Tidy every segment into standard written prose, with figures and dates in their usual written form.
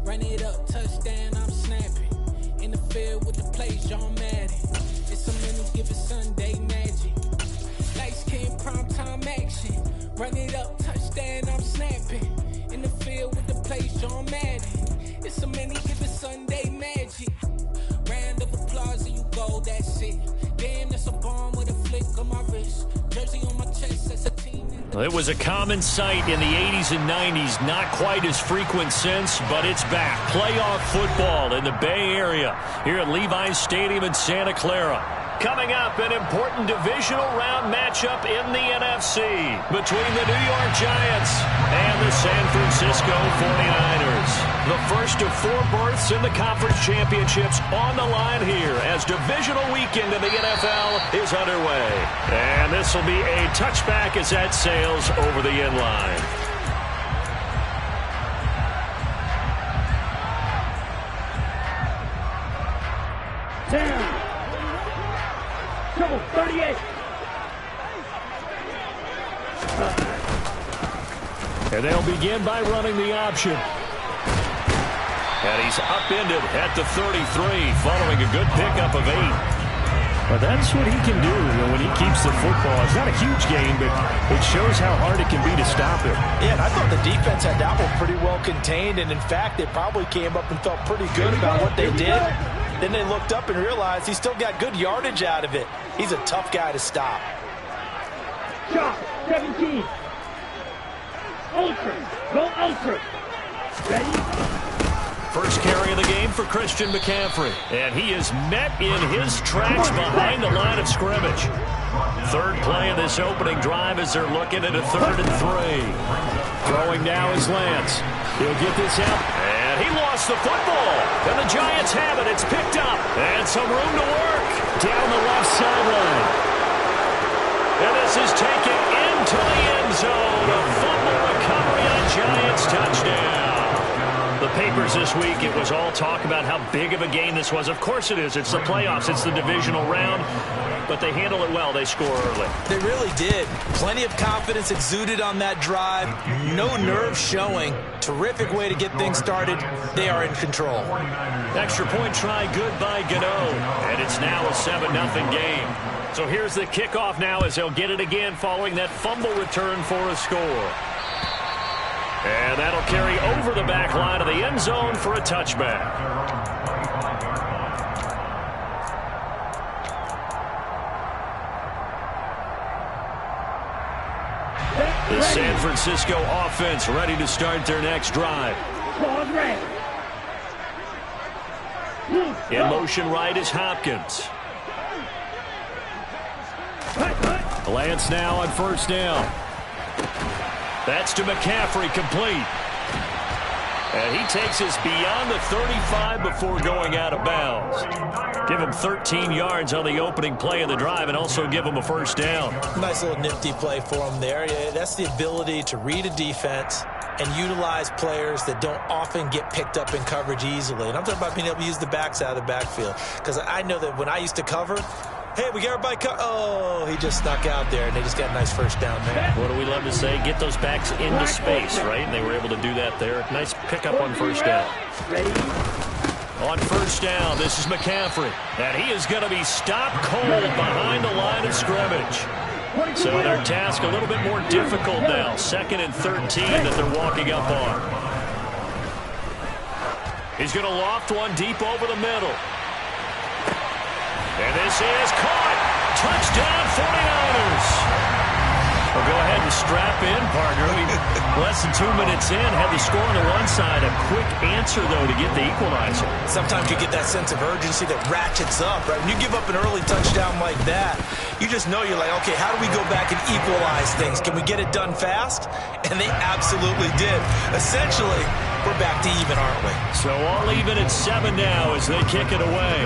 Run it up, touchdown, I'm snapping. In the field with the plays, John Madden. It's so many given Sunday magic. Lights came primetime action. Run it up, touchdown, I'm snapping. In the field with the plays, John Madden. It's so many given Sunday magic. Round of applause and you go, that's it. Damn, that's a bomb with a flick on my wrist. Jersey on my chest, that's a team. It was a common sight in the 80s and 90s, not quite as frequent since, but it's back. Playoff football in the Bay Area here at Levi's Stadium in Santa Clara. Coming up, an important divisional round matchup in the NFC between the New York Giants and the San Francisco 49ers. The first of 4 berths in the conference championships on the line here as divisional weekend in the NFL is underway. And this will be a touchback as that sails over the end line. Down. Trouble, 38. And they'll begin by running the option. And he's upended at the 33 following a good pickup of 8. Well, that's what he can do when he keeps the football. It's not a huge gain, but it shows how hard it can be to stop it. Yeah, and I thought the defense had that one pretty well contained, and in fact, they probably came up and felt pretty good about what they did. Then they looked up and realized he still got good yardage out of it. He's a tough guy to stop. Shot, 17. Ultra, go ultra. Ready? First carry of the game for Christian McCaffrey. And he is met in his tracks behind the line of scrimmage. Third play of this opening drive as they're looking at a 3rd and 3. Throwing now is Lance. He'll get this out. And he lost the football. And the Giants have it. It's picked up. And some room to work down the left sideline. And this is taken into the end zone. A fumble recovery on Giants touchdown. The papers this week, it was all talk about how big of a game this was. Of course it is. It's the playoffs. It's the divisional round. But they handle it well. They score early. They really did. Plenty of confidence exuded on that drive. No nerve showing. Terrific way to get things started. They are in control. Extra point try good by Gano. And it's now a 7-0 game. So here's the kickoff now as they'll get it again following that fumble return for a score. And that'll carry over the back line of the end zone for a touchback. The San Francisco offense ready to start their next drive. In motion right is Hopkins. Lance now on first down. That's to McCaffrey, complete. And he takes us beyond the 35 before going out of bounds. Give him 13 yards on the opening play of the drive and also give him a first down. Nice little nifty play for him there. Yeah, that's the ability to read a defense and utilize players that don't often get picked up in coverage easily. And I'm talking about being able to use the backs out of the backfield. Because I know that when I used to cover, hey, we got everybody oh, he just snuck out there, and they just got a nice first down there. What do we love to say? Get those backs into space, right? And they were able to do that there. Nice pickup on first down. On first down, this is McCaffrey. And he is going to be stopped cold behind the line of scrimmage. So their task a little bit more difficult now. 2nd and 13 that they're walking up on. He's going to loft one deep over the middle. And this is caught. Touchdown 49ers. Well, go ahead and strap in, partner. Less than 2 minutes in, had the score on the one side. A quick answer, though, to get the equalizer. Sometimes you get that sense of urgency that ratchets up, right? When you give up an early touchdown like that, you just know you're like, okay, how do we go back and equalize things? Can we get it done fast? And they absolutely did. Essentially, we're back to even, aren't we? So all even at 7 now as they kick it away.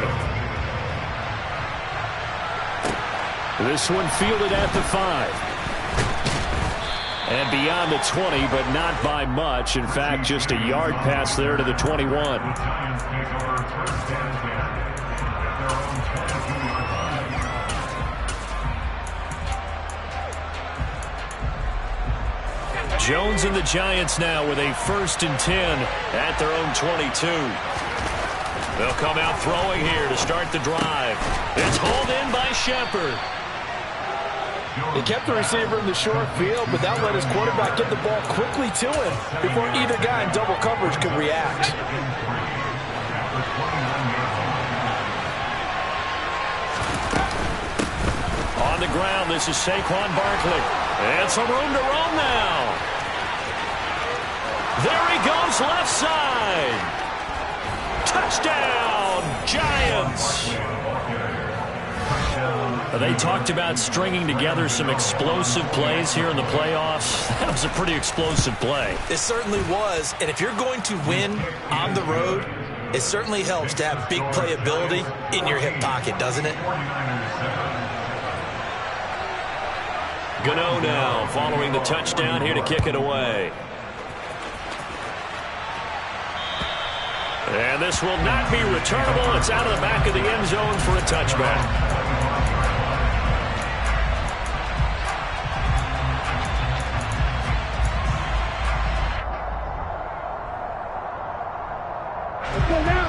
This one fielded at the 5. And beyond the 20, but not by much. In fact, just a yard pass there to the 21. Jones and the Giants now with a 1st and 10 at their own 22. They'll come out throwing here to start the drive. It's hauled in by Shepard. He kept the receiver in the short field, but that let his quarterback get the ball quickly to him before either guy in double coverage could react. On the ground, this is Saquon Barkley. And some room to roam now. There he goes, left side. Touchdown, Giants. They talked about stringing together some explosive plays here in the playoffs. That was a pretty explosive play. It certainly was. And if you're going to win on the road, it certainly helps to have big playability in your hip pocket, doesn't it? Gano now following the touchdown here to kick it away. And this will not be returnable. It's out of the back of the end zone for a touchback.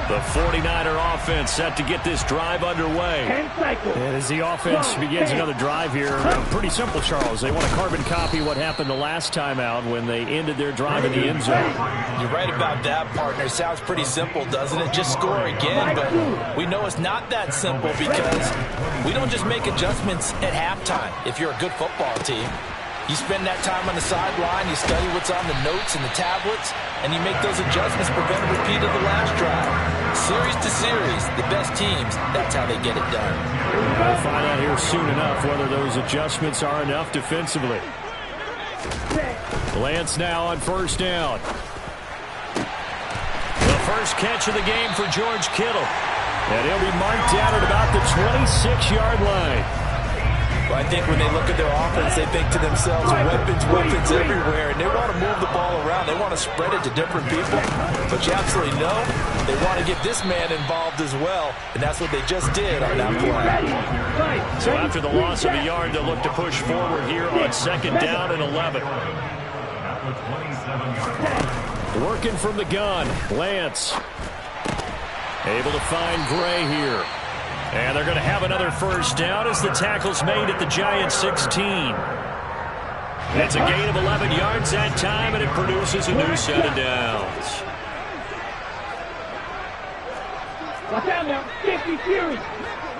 The 49er offense set to get this drive underway. And as the offense begins another drive here, pretty simple, Charles. They want to carbon copy what happened the last time out when they ended their drive in the end zone. You're right about that, partner. Sounds pretty simple, doesn't it? Just score again, but we know it's not that simple because we don't just make adjustments at halftime if you're a good football team. You spend that time on the sideline, you study what's on the notes and the tablets, and you make those adjustments, prevent a repeat of the last drive. Series to series, the best teams, that's how they get it done. We'll find out here soon enough whether those adjustments are enough defensively. Lance now on 1st down. The first catch of the game for George Kittle. And he'll be marked down at about the 26-yard line. Well, I think when they look at their offense, they think to themselves, weapons everywhere, and they want to move the ball around. They want to spread it to different people. But you absolutely know they want to get this man involved as well, and that's what they just did on that play. So after the loss of a yard, they'll look to push forward here on 2nd down and 11. Working from the gun, Lance. Able to find Gray here. And they're going to have another 1st down as the tackle's made at the Giants' 16. It's a gain of 11 yards that time, and it produces a new set of downs. Watch out now. 50 series.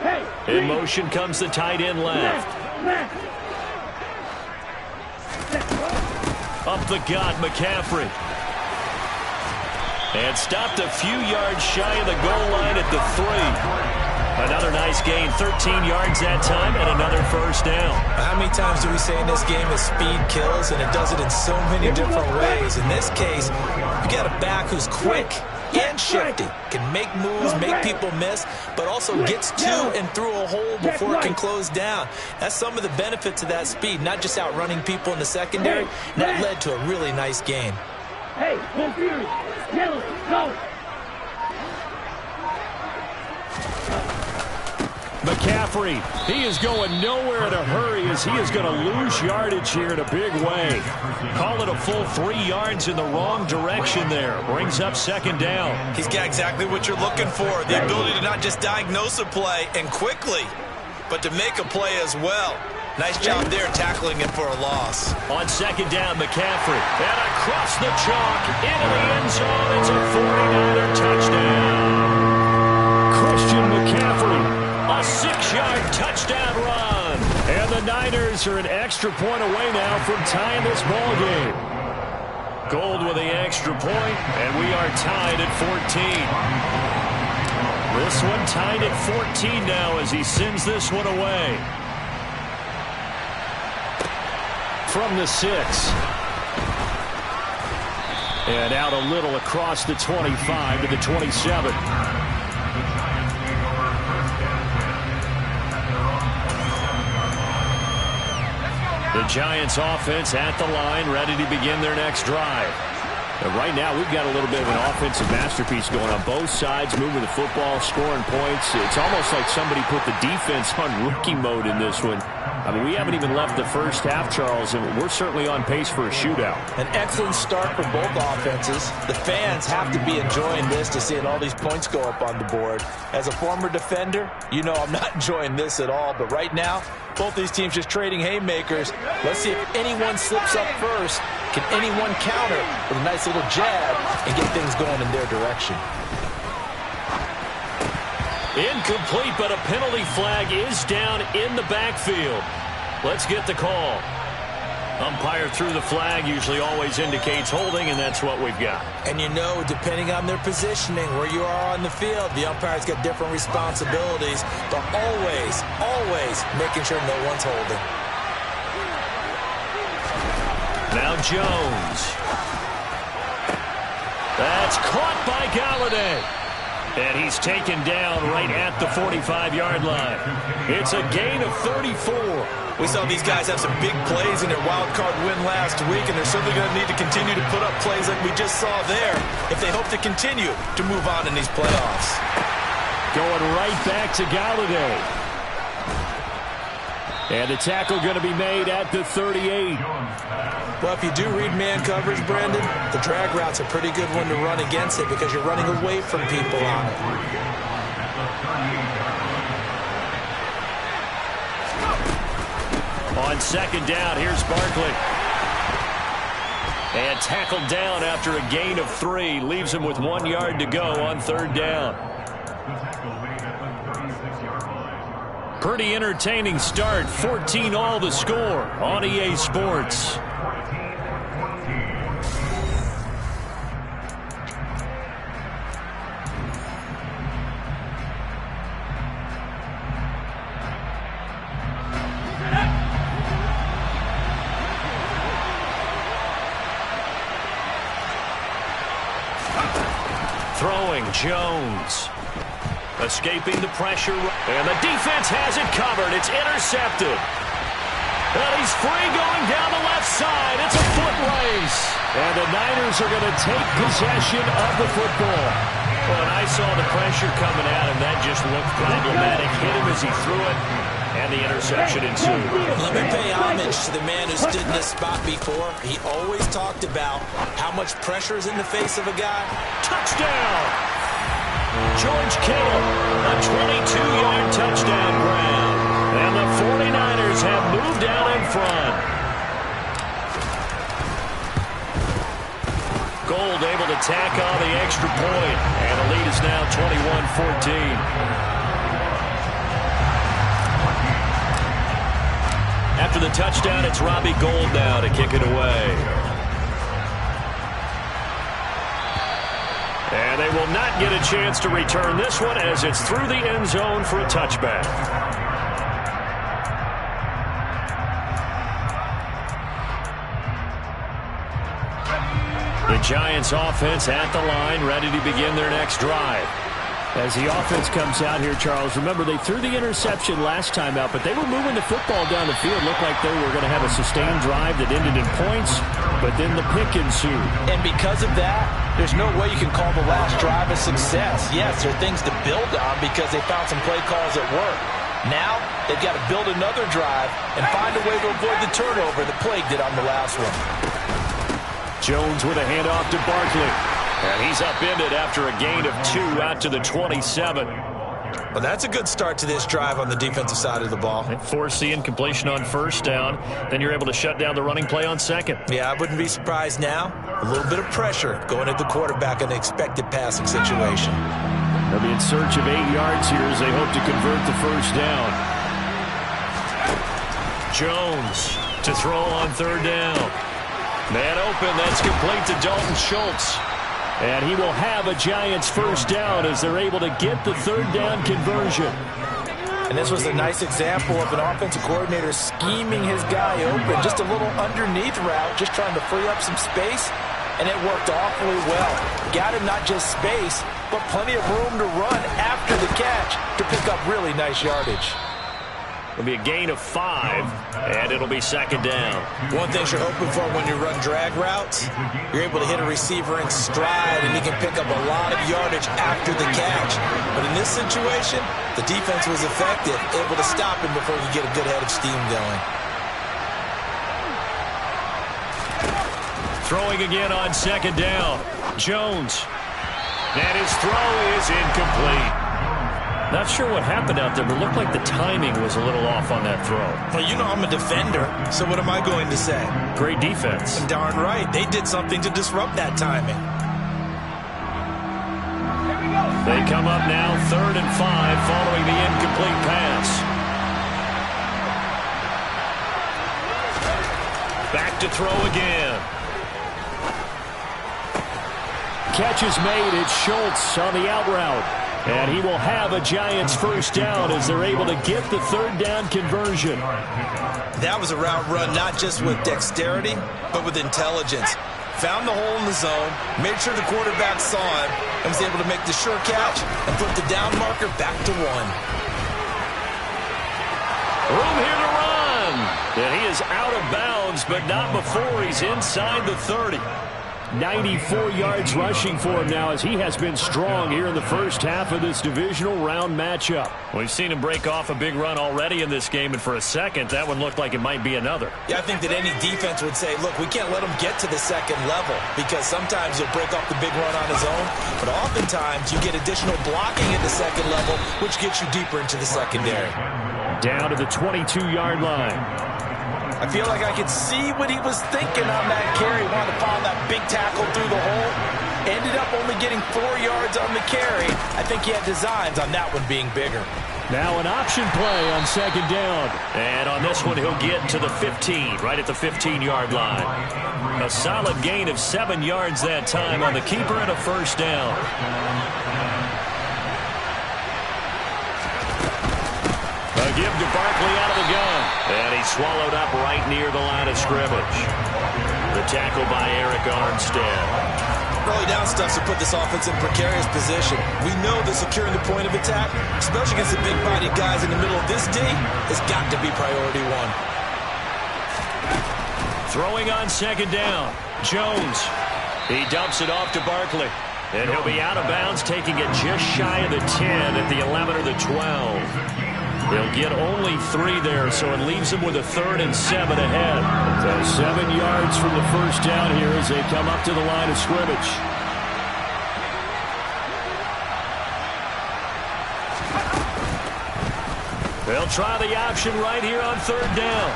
Hey. In motion comes the tight end left. Up the gut, McCaffrey. And stopped a few yards shy of the goal line at the 3. Another nice gain, 13 yards that time, and another 1st down. How many times do we say in this game that speed kills, and it does it in so many different ways? In this case, you got a back who's quick and shifty, can make moves, make people miss, but also gets to and through a hole before it can close down. That's some of the benefits of that speed, not just outrunning people in the secondary. And that led to a really nice gain. Hey, full series. Yellow, go. McCaffrey, he is going nowhere in a hurry as he is going to lose yardage here in a big way. Call it a full 3 yards in the wrong direction there. Brings up 2nd down. He's got exactly what you're looking for, the ability to not just diagnose a play and quickly, but to make a play as well. Nice job there tackling it for a loss. On 2nd down, McCaffrey. And across the chalk into the end zone. It's a 49er touchdown. Christian McCaffrey. A 6-yard touchdown run. And the Niners are an extra point away now from tying this ball game. Gold with the extra point, and we are tied at 14. This one tied at 14 now as he sends this one away. From the 6. And out a little across the 25 to the 27. The Giants offense at the line, ready to begin their next drive. And right now, we've got a little bit of an offensive masterpiece going on both sides, moving the football, scoring points. It's almost like somebody put the defense on rookie mode in this one. I mean, we haven't even left the first half, Charles, and we're certainly on pace for a shootout. An excellent start for both offenses. The fans have to be enjoying this to seeing all these points go up on the board. As a former defender, you know I'm not enjoying this at all, but right now, both these teams just trading haymakers. Let's see if anyone slips up first. Can anyone counter with a nice little jab and get things going in their direction? Incomplete, but a penalty flag is down in the backfield. Let's get the call. Umpire threw the flag, usually always indicates holding, and that's what we've got. And you know, depending on their positioning, where you are on the field, the umpire's got different responsibilities, but always making sure no one's holding. Now Jones. That's caught by Galladay. And he's taken down right at the 45-yard line. It's a gain of 34. We saw these guys have some big plays in their wild card win last week, and they're certainly going to need to continue to put up plays like we just saw there if they hope to continue to move on in these playoffs. Going right back to Galladay. And the tackle going to be made at the 38. Well, if you do read man coverage, Brandon, the drag route's a pretty good one to run against it because you're running away from people on it. On second down, here's Barkley. And tackled down after a gain of 3. Leaves him with 1 yard to go on third down. Pretty entertaining start. 14-all the score on EA Sports. Throwing Jones. Escaping the pressure, and the defense has it covered. It's intercepted. And he's free going down the left side. It's a foot race. And the Niners are going to take possession of the football. Well, and I saw the pressure coming at him. That just looked problematic. Hit him as he threw it, and the interception ensued. Let me pay homage to the man who stood in this spot before. He always talked about how much pressure is in the face of a guy. Touchdown! George Kittle, a 22-yard touchdown grab. And the 49ers have moved out in front. Gold able to tack on the extra point. And the lead is now 21-14. After the touchdown, it's Robbie Gould now to kick it away. And they will not get a chance to return this one as it's through the end zone for a touchback. The Giants offense at the line, ready to begin their next drive. As the offense comes out here, Charles, remember they threw the interception last time out, but they were moving the football down the field. Looked like they were going to have a sustained drive that ended in points, but then the pick ensued. And because of that, there's no way you can call the last drive a success. Yes, there are things to build on because they found some play calls that work. Now, they've got to build another drive and find a way to avoid the turnover that plagued it on the last one. Jones with a handoff to Barkley. And he's upended after a gain of 2 out to the 27. Well, that's a good start to this drive on the defensive side of the ball. Force the incompletion on first down. Then you're able to shut down the running play on second. Yeah, I wouldn't be surprised now. A little bit of pressure going at the quarterback in an expected passing situation. They'll be in search of 8 yards here as they hope to convert the first down. Jones to throw on third down. Man open, that's complete to Dalton Schultz. And he will have a Giants first down as they're able to get the third down conversion. And this was a nice example of an offensive coordinator scheming his guy open. Just a little underneath route, just trying to free up some space. And it worked awfully well. Got him not just space, but plenty of room to run after the catch to pick up really nice yardage. It'll be a gain of 5, and it'll be second down. One thing you're hoping for when you run drag routes, you're able to hit a receiver in stride, and he can pick up a lot of yardage after the catch. But in this situation, the defense was effective, able to stop him before he could get a good head of steam going. Throwing again on second down. Jones. And his throw is incomplete. Not sure what happened out there, but it looked like the timing was a little off on that throw. Well, you know I'm a defender, so what am I going to say? Great defense. And darn right, they did something to disrupt that timing. They come up now 3rd and 5 following the incomplete pass. Back to throw again. Catch is made. It's Schultz on the out route. And he will have a Giants first down as they're able to get the 3rd down conversion. That was a route run not just with dexterity, but with intelligence. Found the hole in the zone, made sure the quarterback saw him, and was able to make the sure catch and flip the down marker back to 1. Room here to run. And he is out of bounds, but not before he's inside the 30. 94 yards rushing for him now as he has been strong here in the first half of this divisional round matchup. We've seen him break off a big run already in this game, and for a second, that one looked like it might be another. Yeah, I think that any defense would say, look, we can't let him get to the second level because sometimes he'll break off the big run on his own, but oftentimes you get additional blocking at the second level, which gets you deeper into the secondary. Down to the 22-yard line. I feel like I could see what he was thinking on that carry. Wanted to follow that big tackle through the hole. Ended up only getting 4 yards on the carry. I think he had designs on that one being bigger. Now an option play on second down. And on this one, he'll get to the 15, right at the 15-yard line. A solid gain of 7 yards that time on the keeper and a first down. A give to Barkley out of the gun. And he's swallowed up right near the line of scrimmage. The tackle by Eric Armstead. Early down stuff to put this offense in precarious position. We know that securing the point of attack, especially against the big-bodied guys in the middle of this D, has got to be priority 1. Throwing on second down. Jones. He dumps it off to Barkley. And he'll be out of bounds, taking it just shy of the 10 at the 11 or the 12. They'll get only 3 there, so it leaves them with a 3rd and 7 ahead. So 7 yards from the first down here as they come up to the line of scrimmage. They'll try the option right here on 3rd down.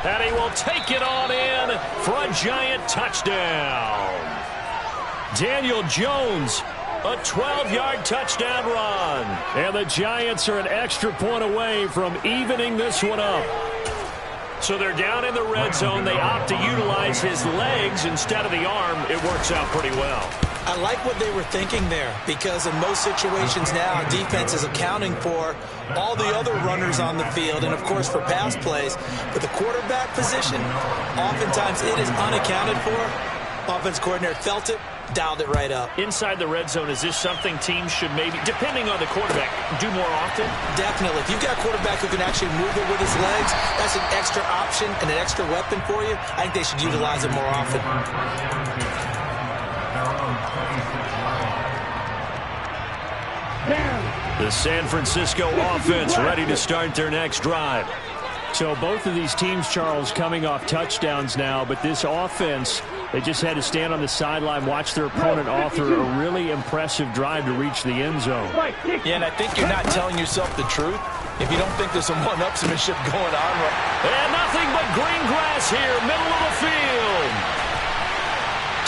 And he will take it on in for a Giant touchdown. Daniel Jones. A 12-yard touchdown run. And the Giants are an extra point away from evening this one up. So they're down in the red zone. They opt to utilize his legs instead of the arm. It works out pretty well. I like what they were thinking there because in most situations now, defense is accounting for all the other runners on the field and, of course, for pass plays. But the quarterback position, oftentimes it is unaccounted for. Offense coordinator felt it, dialed it right up. Inside the red zone, is this something teams should maybe, depending on the quarterback, do more often? Definitely. If you've got a quarterback who can actually move it with his legs, that's an extra option and an extra weapon for you. I think they should utilize it more often. The San Francisco offense ready to start their next drive. So both of these teams, Charles, coming off touchdowns now, but this offense, they just had to stand on the sideline, watch their opponent author a really impressive drive to reach the end zone. Yeah, and I think you're not telling yourself the truth if you don't think there's some one-upsmanship going on. And nothing but green grass here, middle of the field.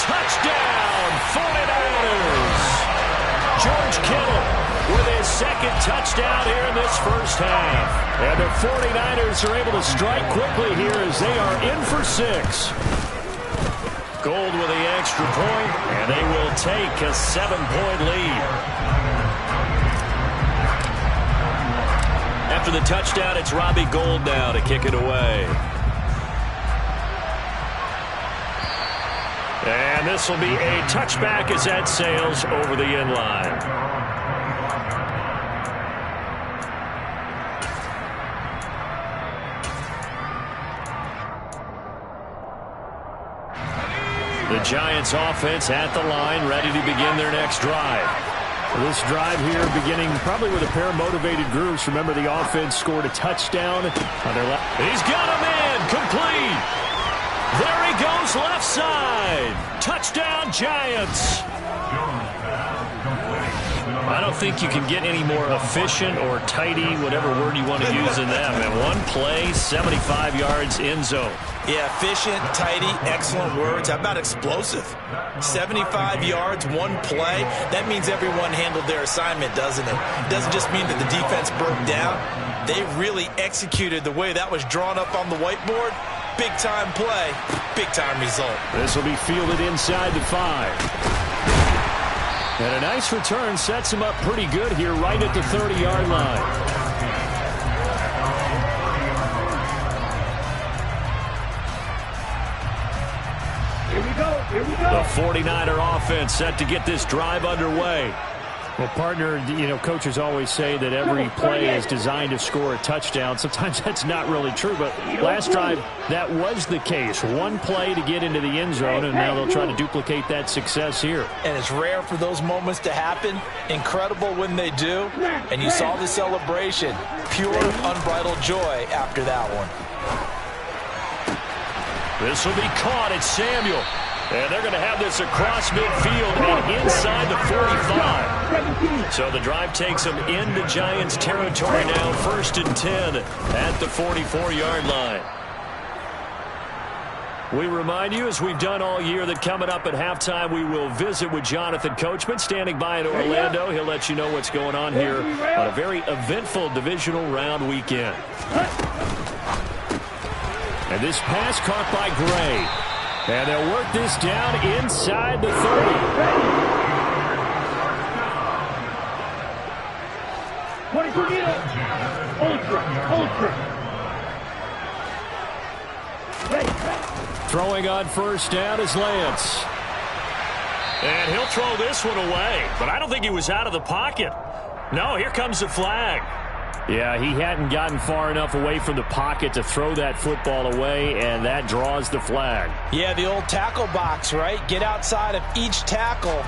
Touchdown, 49ers. George Kittle with his second touchdown here in this first half. And the 49ers are able to strike quickly here as they are in for 6. Gold with the extra point, and they will take a 7-point lead. After the touchdown, it's Robbie Gould now to kick it away. And this will be a touchback as that sails over the end line. The Giants offense at the line, ready to begin their next drive. This drive here beginning probably with a pair of motivated groups. Remember, the offense scored a touchdown on their left. He's got a man, complete. There he goes, left side. Touchdown, Giants. I don't think you can get any more efficient or tidy, whatever word you want to use in that, man. One play, 75 yards, end zone. Yeah, efficient, tidy, excellent words. How about explosive? 75 yards, one play. That means everyone handled their assignment, doesn't it? It doesn't just mean that the defense broke down. They really executed the way that was drawn up on the whiteboard. Big-time play, big-time result. This will be fielded inside the 5. And a nice return sets him up pretty good here right at the 30-yard line. Here we go. Here we go. The 49er offense set to get this drive underway. Well, partner, you know, coaches always say that every play is designed to score a touchdown. Sometimes that's not really true, but last drive, that was the case. One play to get into the end zone, and now they'll try to duplicate that success here. And it's rare for those moments to happen. Incredible when they do. And you saw the celebration. Pure, unbridled joy after that one. This will be caught. It's Samuel. And they're going to have this across midfield and inside the 45. So the drive takes them into Giants territory now. 1st and 10 at the 44-yard line. We remind you, as we've done all year, that coming up at halftime, we will visit with Jonathan Coachman, standing by in Orlando. He'll let you know what's going on here on a very eventful divisional round weekend. And this pass caught by Gray. And they'll work this down inside the 30. Throwing on 1st down is Lance. And he'll throw this one away. But I don't think he was out of the pocket. No, here comes the flag. Yeah, he hadn't gotten far enough away from the pocket to throw that football away, and that draws the flag. Yeah, the old tackle box, right? Get outside of each tackle,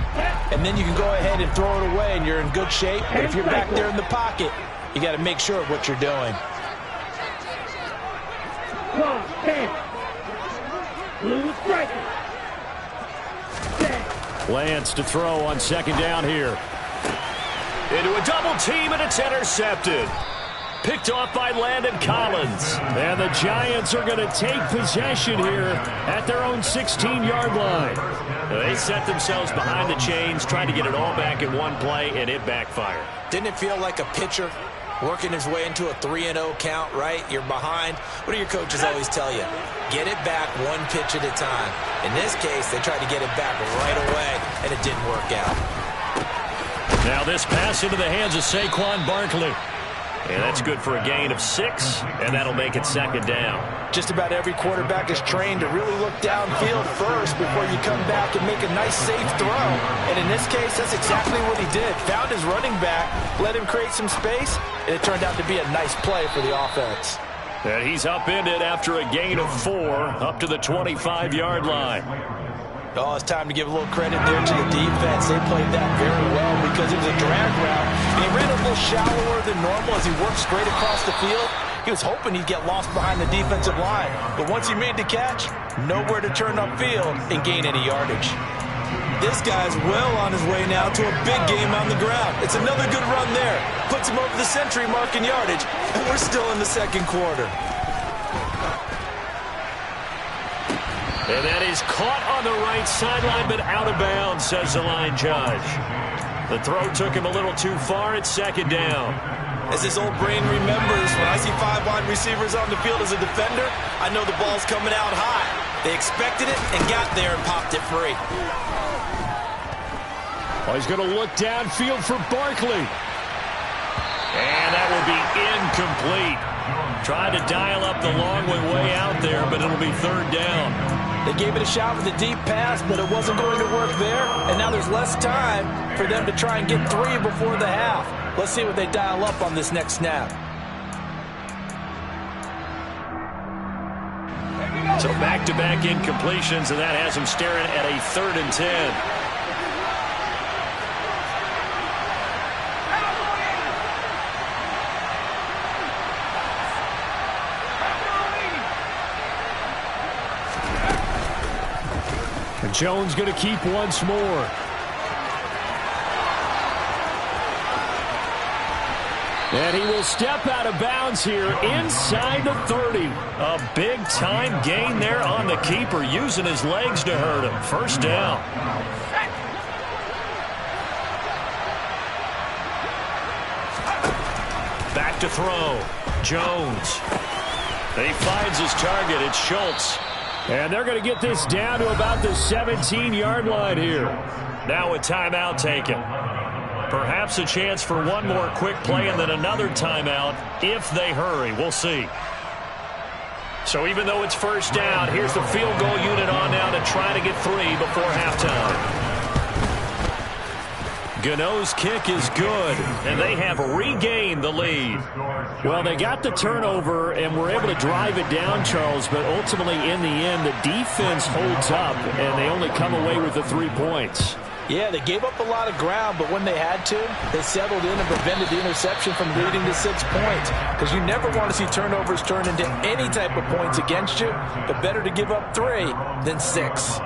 and then you can go ahead and throw it away, and you're in good shape. But if you're back there in the pocket, you got to make sure of what you're doing. Lance to throw on 2nd down here. Into a double team, and it's intercepted. Picked off by Landon Collins. And the Giants are going to take possession here at their own 16-yard line. They set themselves behind the chains, trying to get it all back in one play, and it backfired. Didn't it feel like a pitcher working his way into a 3-0 count, right? You're behind. What do your coaches always tell you? Get it back one pitch at a time. In this case, they tried to get it back right away, and it didn't work out. Now this pass into the hands of Saquon Barkley. And that's good for a gain of 6, and that'll make it 2nd down. Just about every quarterback is trained to really look downfield first before you come back and make a nice, safe throw. And in this case, that's exactly what he did. Found his running back, let him create some space, and it turned out to be a nice play for the offense. And he's upended after a gain of 4 up to the 25-yard line. Oh, it's time to give a little credit there to the defense. They played that very well because it was a drag route. And he ran a little shallower than normal as he worked straight across the field. He was hoping he'd get lost behind the defensive line. But once he made the catch, nowhere to turn upfield and gain any yardage. This guy's well on his way now to a big game on the ground. It's another good run there. Puts him over the century mark in yardage, and we're still in the 2nd quarter. And that is caught on the right sideline, but out of bounds, says the line judge. The throw took him a little too far. It's 2nd down. As his old brain remembers, when I see 5 wide receivers on the field as a defender, I know the ball's coming out high. They expected it and got there and popped it free. Oh, he's going to look downfield for Barkley. And that will be incomplete. Tried to dial up the long way out there, but it'll be 3rd down. They gave it a shot with a deep pass, but it wasn't going to work there. And now there's less time for them to try and get 3 before the half. Let's see what they dial up on this next snap. So back-to-back incompletions, and that has him staring at a 3rd and 10. And Jones going to keep once more. And he will step out of bounds here inside the 30. A big-time gain there on the keeper, using his legs to hurt him. First down. Back to throw. Jones. He finds his target. It's Schultz. And they're going to get this down to about the 17-yard line here. Now a timeout taken. Perhaps a chance for one more quick play and then another timeout if they hurry. We'll see. So even though it's first down, here's the field goal unit on now to try to get 3 before halftime. Gano's kick is good, and they have regained the lead. Well, they got the turnover and were able to drive it down, Charles, but ultimately in the end, the defense holds up, and they only come away with the 3 points. Yeah, they gave up a lot of ground, but when they had to, they settled in and prevented the interception from leading to 6 points. Because you never want to see turnovers turn into any type of points against you, but better to give up 3 than 6.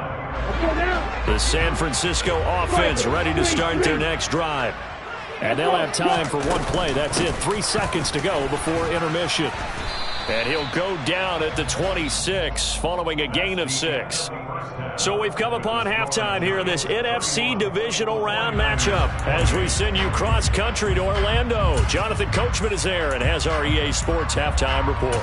The San Francisco offense ready to start their next drive. And they'll have time for one play. That's it. 3 seconds to go before intermission. And he'll go down at the 26 following a gain of 6. So we've come upon halftime here in this NFC divisional round matchup as we send you cross-country to Orlando. Jonathan Coachman is there and has our EA Sports halftime report.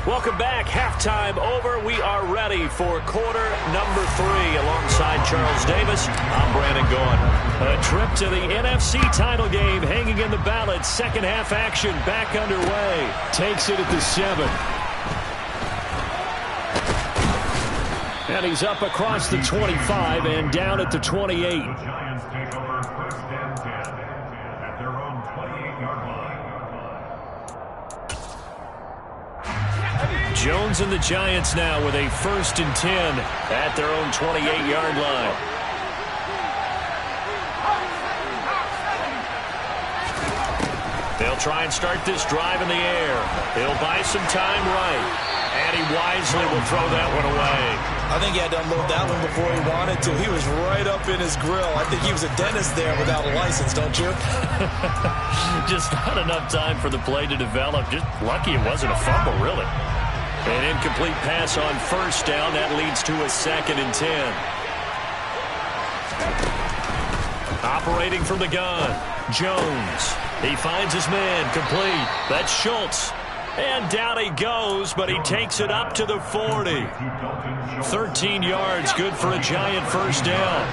Welcome back. Halftime over. We are ready for quarter number 3 alongside Charles Davis. I'm Brandon Gaughan. A trip to the NFC title game hanging in the balance. Second half action back underway. Takes it at the 7. And he's up across the 25 and down at the 28. Jones and the Giants now with a 1st and 10 at their own 28-yard line. They'll try and start this drive in the air. He'll buy some time right. And he wisely will throw that one away. I think he had to unload that one before he wanted to. He was right up in his grill. I think he was a dentist there without a license, don't you? Just not enough time for the play to develop. Just lucky it wasn't a fumble, really. An incomplete pass on first down. That leads to a 2nd and 10. Operating from the gun, Jones. He finds his man, complete. That's Schultz. And down he goes, but he takes it up to the 40. 13 yards, good for a Giant first down.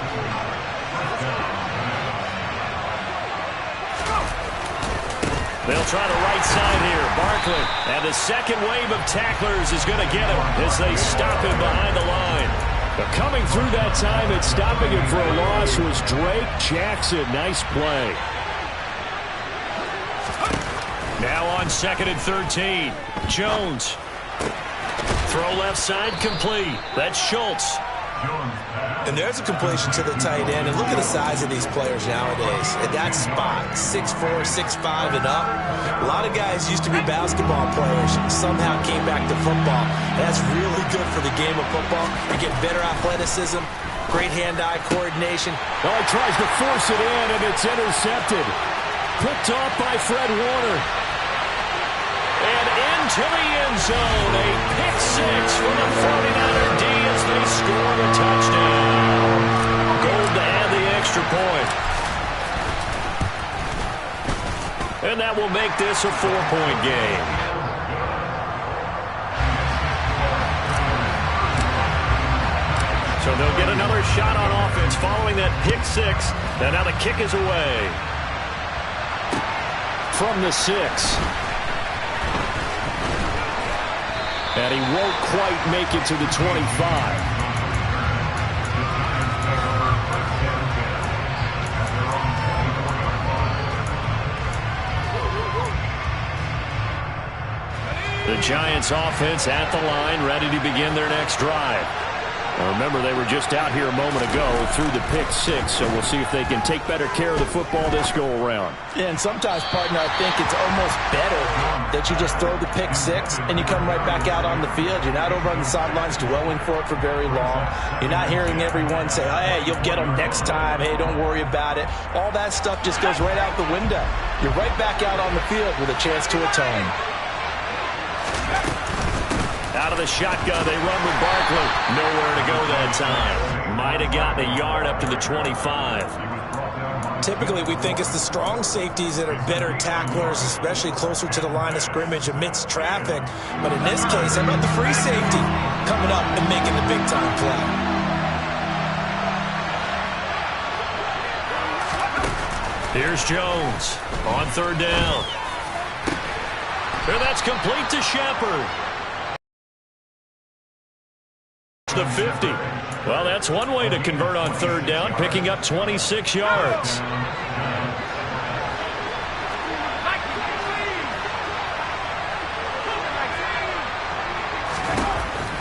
They'll try the right side here. Barkley. And the second wave of tacklers is going to get him as they stop him behind the line. But coming through that time and stopping him for a loss was Drake Jackson. Nice play. Now on 2nd and 13. Jones. Throw left side complete. That's Schultz. And there's a completion to the tight end. And look at the size of these players nowadays. At that spot, 6'4", 6'5", and up. A lot of guys used to be basketball players, somehow came back to football. That's really good for the game of football. You get better athleticism, great hand-eye coordination. Oh, he tries to force it in, and it's intercepted. Picked off by Fred Warner. And into the end zone. A pick 6 for the 49er D as they score a touchdown. Gold to add the extra point. And that will make this a 4-point game. So they'll get another shot on offense following that pick 6. And now the kick is away. From the 6. And he won't quite make it to the 25. The Giants offense at the line, ready to begin their next drive. Now remember, they were just out here a moment ago through the pick six, so we'll see if they can take better care of the football this go-around. Yeah, and sometimes, partner, I think it's almost better that you just throw the pick six and you come right back out on the field. You're not over on the sidelines dwelling for it for very long. You're not hearing everyone say, oh, hey, you'll get them next time. Hey, don't worry about it. All that stuff just goes right out the window. You're right back out on the field with a chance to atone. Out of the shotgun, they run with Barkley. Nowhere to go that time. Might have gotten a yard up to the 25. Typically, we think it's the strong safeties that are better tacklers, especially closer to the line of scrimmage amidst traffic. But in this case, how about the free safety coming up and making the big-time play? Here's Jones on third down. And that's complete to Shepard. The 50. Well, that's one way to convert on third down, picking up 26 yards.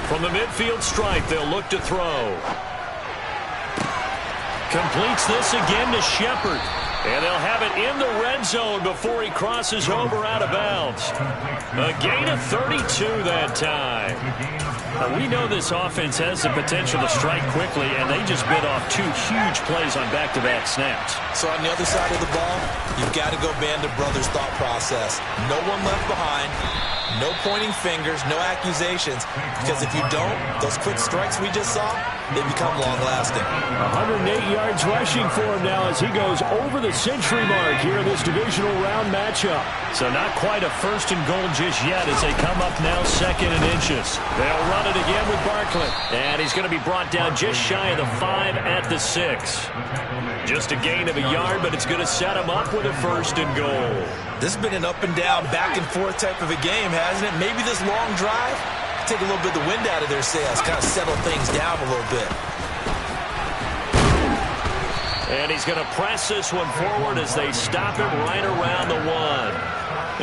From the midfield stripe, they'll look to throw. Completes this again to Shepard. And they'll have it in the red zone before he crosses over out of bounds. A gain of 32 that time. Now, we know this offense has the potential to strike quickly, and they just bit off two huge plays on back-to-back snaps. So on the other side of the ball, you've got to go Band of Brothers thought process. No one left behind. No pointing fingers, no accusations, because if you don't, those quick strikes we just saw, they become long-lasting. 108 yards rushing for him now as he goes over the century mark here in this divisional round matchup. So not quite a first and goal just yet as they come up now second and inches. They'll run it again with Barkley. And he's going to be brought down just shy of the 5 at the 6. Just a gain of a yard, but it's going to set him up with a first and goal. This has been an up and down, back and forth type of a game, hasn't it? Maybe this long drive take a little bit of the wind out of their sails, kind of settle things down a little bit. And he's going to press this one forward as they stop him right around the 1.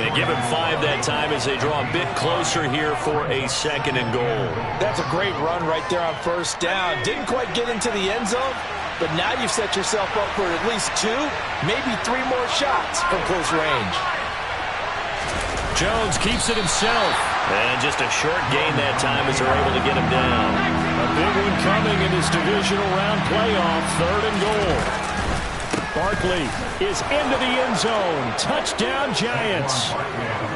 And give him 5 that time as they draw a bit closer here for a second and goal. That's a great run right there on first down. Didn't quite get into the end zone, but now you've set yourself up for at least 2, maybe 3 more shots from close range. Jones keeps it himself. And just a short gain that time as they're able to get him down. A big one coming in this divisional round playoff, third and goal. Barkley is into the end zone. Touchdown, Giants.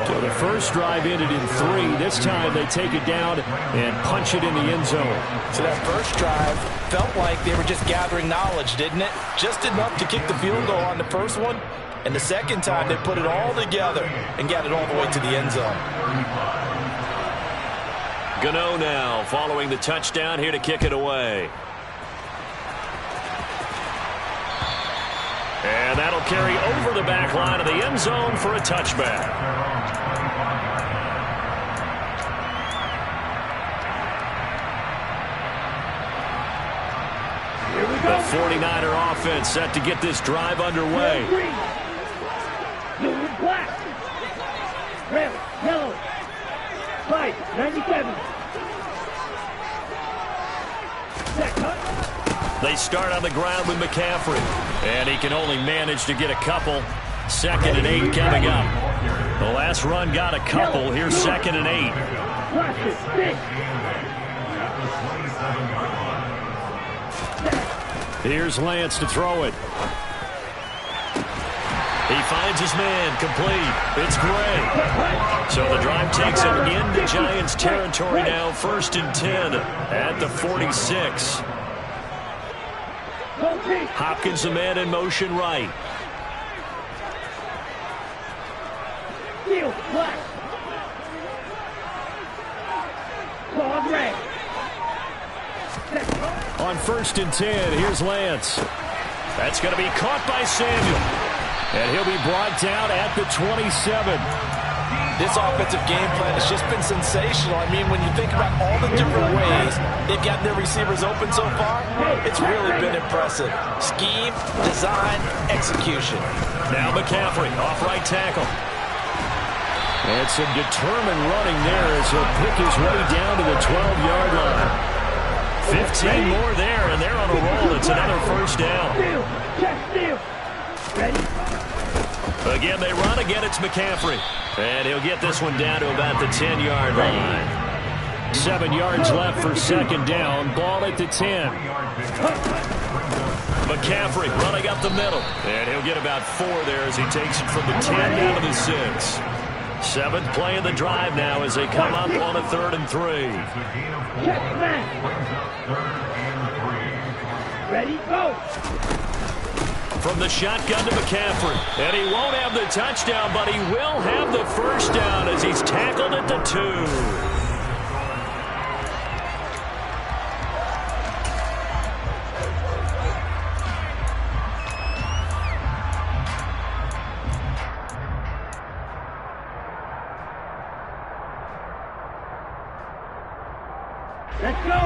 So the first drive ended in 3. This time they take it down and punch it in the end zone. So that first drive felt like they were just gathering knowledge, didn't it? Just enough to kick the field goal on the first one. And the second time they put it all together and got it all the way to the end zone. Gano now following the touchdown here to kick it away. And that'll carry over the back line of the end zone for a touchback. The 49er offense set to get this drive underway. Black. Red, yellow. 97. They start on the ground with McCaffrey. And he can only manage to get a couple. Second and 8 coming up. The last run got a couple. Here's second and 8. Here's Lance to throw it. He finds his man, complete. It's Gray. So the drive takes him into Giants territory now, first and 10 at the 46. Hopkins, the man in motion right. On first and 10, here's Lance. That's going to be caught by Samuel. And he'll be brought down at the 27. This offensive game plan has just been sensational. I mean, when you think about all the different ways they've gotten their receivers open so far, it's really been impressive. Scheme, design, execution. Now McCaffrey, off right tackle. And some determined running there as he'll pick his way down to the 12-yard line. 15 more there, and they're on a roll. It's another first down. Again, they run. Again, it's McCaffrey. And he'll get this one down to about the 10-yard line. 7 yards left for second down. Ball at the 10. McCaffrey running up the middle. And he'll get about 4 there as he takes it from the 10 down to the 6. 7th play of the drive now as they come up on a 3rd and 3. Ready, go. From the shotgun to McCaffrey. And he won't have the touchdown, but he will have the first down as he's tackled at the 2. Let's go.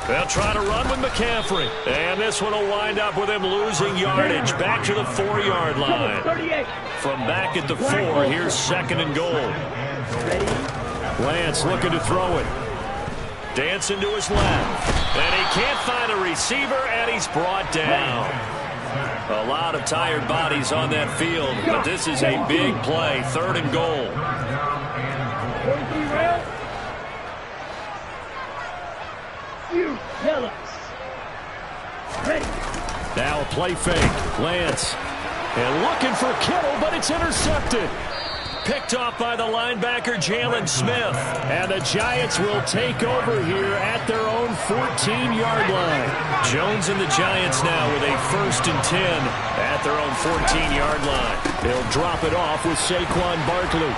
They'll try to run with McCaffrey. And this one will wind up with him losing yardage back to the 4-yard line. From back at the 4, here's 2nd and goal. Lance looking to throw it. Dancing to his left. And he can't find a receiver, and he's brought down. A lot of tired bodies on that field, but this is a big play. 3rd and goal. Now a play fake. Lance. And looking for Kittle, but it's intercepted. Picked off by the linebacker, Jalen Smith. And the Giants will take over here at their own 14-yard line. Jones and the Giants now with a 1st and 10 at their own 14-yard line. They'll drop it off with Saquon Barkley.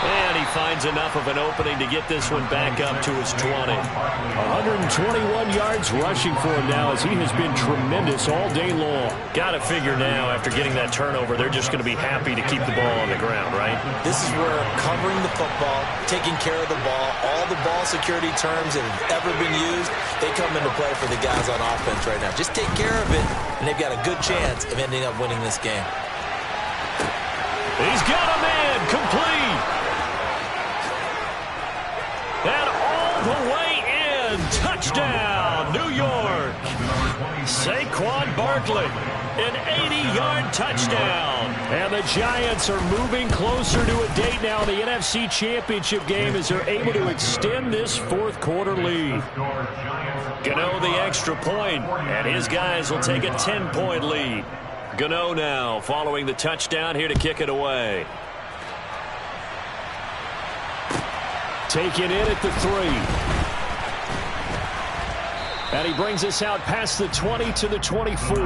And he finds enough of an opening to get this one back up to his 20. 121 yards rushing for him now as he has been tremendous all day long. Got to figure now after getting that turnover, they're just going to be happy to keep the ball on the ground, right? This is where covering the football, taking care of the ball, all the ball security terms that have ever been used, they come into play for the guys on offense right now. Just take care of it, and they've got a good chance of ending up winning this game. He's got a man complete. And all the way in. Touchdown, New York. Saquon Barkley, an 80-yard touchdown. And the Giants are moving closer to a date now in the NFC Championship game as they're able to extend this 4th quarter lead. Gano the extra point, and his guys will take a 10-point lead. Gano now following the touchdown here to kick it away. Taken in at the 3. And he brings us out past the 20 to the 24.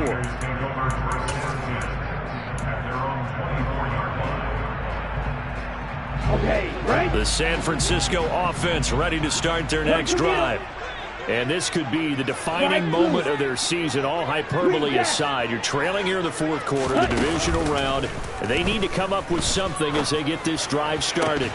Okay, right. The San Francisco offense ready to start their next drive. And this could be the defining moment of their season, all hyperbole aside. You're trailing here in the 4th quarter, the divisional round. They need to come up with something as they get this drive started.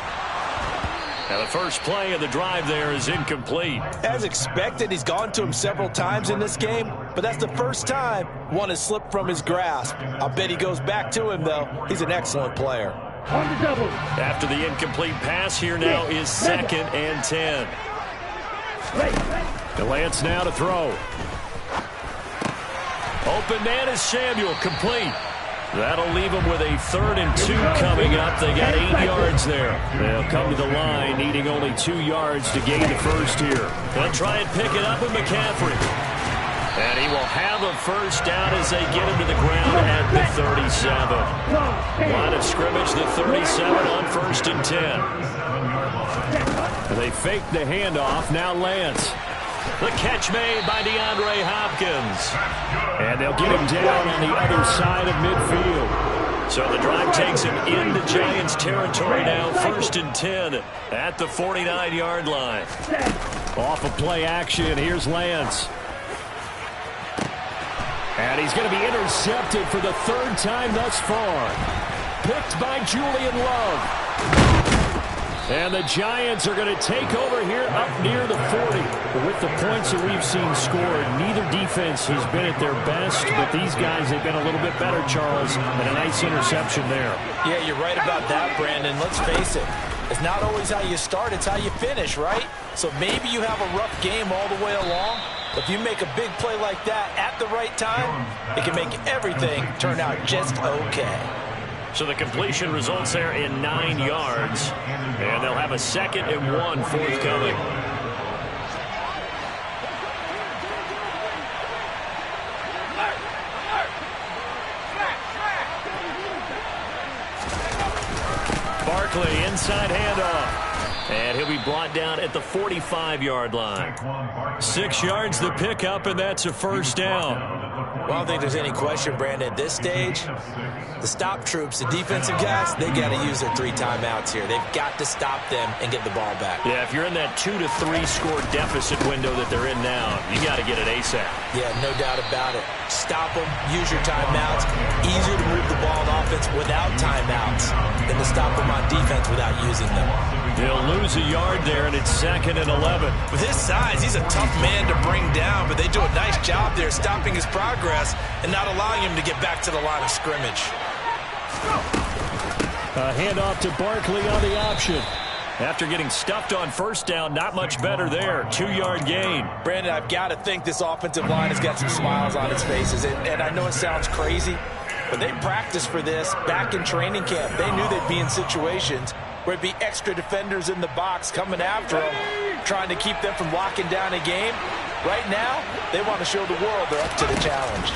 Now the first play of the drive there is incomplete. As expected, he's gone to him several times in this game, but that's the first time one has slipped from his grasp. I'll bet he goes back to him, though. He's an excellent player. On the double. After the incomplete pass, here now is 2nd and 10. Lance now to throw. Open man is Samuel, complete. That'll leave them with a 3rd and 2 coming up. They got 8 yards there. They'll come to the line, needing only 2 yards to gain the first here. They'll try and pick it up with McCaffrey. And he will have a first down as they get him to the ground at the 37. Line of scrimmage, the 37 on 1st and 10. They fake the handoff. Now Lance. The catch made by DeAndre Hopkins. And they'll get him down on the other side of midfield. So the drive takes him into Giants territory now. 1st and 10 at the 49-yard line. Off of play action, here's Lance. And he's going to be intercepted for the 3rd time thus far. Picked by Julian Love. And the Giants are going to take over here up near the 40. But with the points that we've seen scored, neither defense has been at their best, but these guys have been a little bit better, Charles, and a nice interception there. Yeah, you're right about that, Brandon. Let's face it. It's not always how you start, it's how you finish, right? So maybe you have a rough game all the way along, but if you make a big play like that at the right time, it can make everything turn out just okay. So the completion results there in 9 yards, and they'll have a 2nd and 1 forthcoming. Barkley, inside handoff. And he'll be brought down at the 45-yard line. 6 yards the pickup, and that's a first down. Well, I don't think there's any question, Brandon, at this stage, the stop troops, the defensive guys, they got to use their 3 timeouts here. They've got to stop them and get the ball back. Yeah, if you're in that 2 to 3 score deficit window that they're in now, you got to get it ASAP. Yeah, no doubt about it. Stop them, use your timeouts. Easier to move the ball on offense without timeouts than to stop them on defense without using them. They'll lose a yard there, and it's 2nd and 11. With his size, he's a tough man to bring down, but they do a nice job there stopping his progress and not allowing him to get back to the line of scrimmage. A handoff to Barkley on the option. After getting stuffed on first down, not much better there. 2-yard gain. Brandon, I've got to think this offensive line has got some smiles on its faces, and I know it sounds crazy, but they practiced for this back in training camp. They knew they'd be in situations where it'd be extra defenders in the box coming after them, trying to keep them from locking down a game. Right now, they want to show the world they're up to the challenge.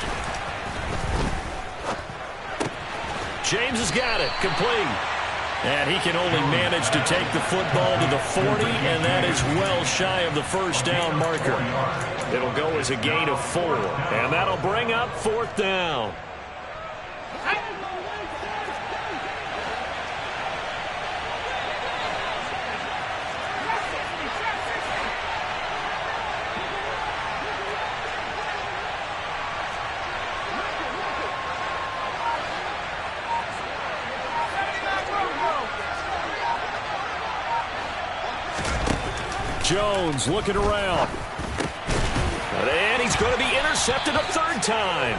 James has got it. Complete. And he can only manage to take the football to the 40, and that is well shy of the first down marker. It'll go as a gain of 4, and that'll bring up 4th down. Jones looking around. And he's going to be intercepted a 3rd time.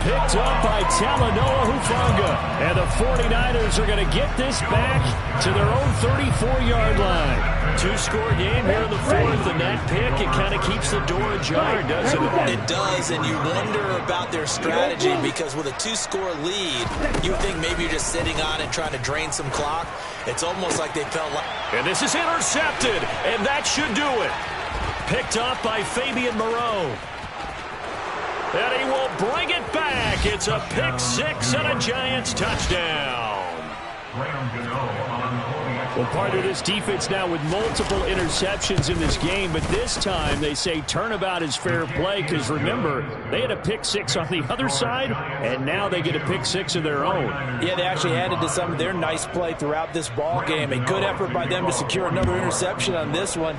Picked up by Talanoa Hufanga. And the 49ers are going to get this back to their own 34-yard line. 2-score game here in the 4th, and that pick, it kind of keeps the door ajar, doesn't it? It does, and you wonder about their strategy because with a 2-score lead, you think maybe you're just sitting on it trying to drain some clock. It's almost like they felt like... And this is intercepted, and that should do it. Picked up by Fabian Moreau. And he will bring it back. It's a pick 6 and a Giants touchdown. Well, part of this defense now with multiple interceptions in this game, but this time they say turnabout is fair play because, remember, they had a pick 6 on the other side, and now they get a pick 6 of their own. Yeah, they actually added to some of their nice play throughout this ball game. A good effort by them to secure another interception on this one.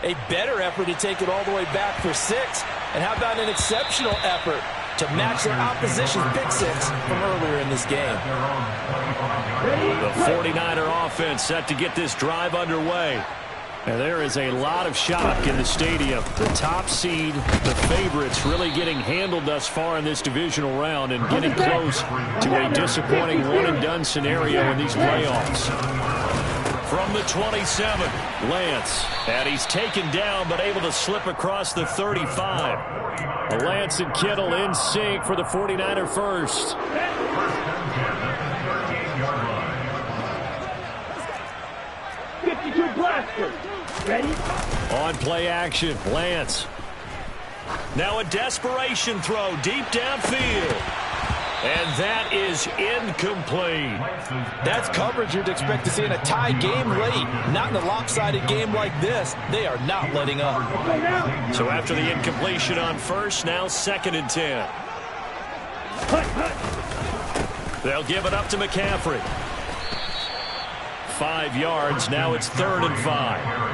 A better effort to take it all the way back for 6. And how about an exceptional effort to match their opposition's pick 6 from earlier in this game. The 49er offense set to get this drive underway. And there is a lot of shock in the stadium. The top seed, the favorites, really getting handled thus far in this divisional round and getting close to a disappointing one-and-done scenario in these playoffs. From the 27, Lance. And he's taken down but able to slip across the 35. Lance and Kittle in sync for the 49er first. Ready? On play action, Lance. Now a desperation throw deep downfield. And that is incomplete. That's coverage you'd expect to see in a tie game late. Not in a lopsided game like this. They are not letting up. So after the incompletion on first, now 2nd and 10. They'll give it up to McCaffrey. 5 yards, now it's 3rd and 5.